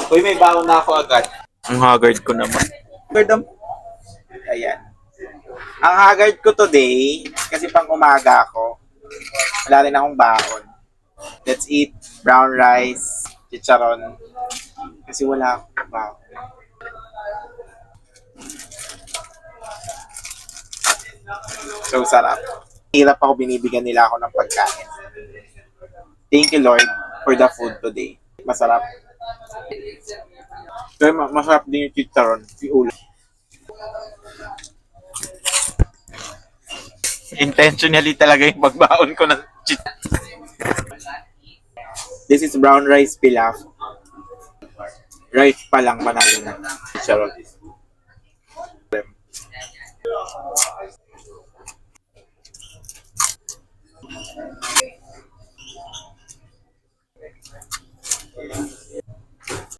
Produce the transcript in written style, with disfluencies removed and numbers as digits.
Uy, may baon na ako agad. Ang haggard ko naman. Ayan. Ang haggard ko today, kasi pang umaga ako, wala rin akong baon. Let's eat brown rice, chicharon, kasi wala akong baon. So, sarap. Hirap ako, binibigyan nila ako ng pagkain. Thank you, Lord, for the food today. Masarap. Pero masarap din yung chicharon, yung ulam. Intentionally talaga yung pagbaon ko ng This is brown rice pilaf. Rice pa lang, manalo na. Chicharon.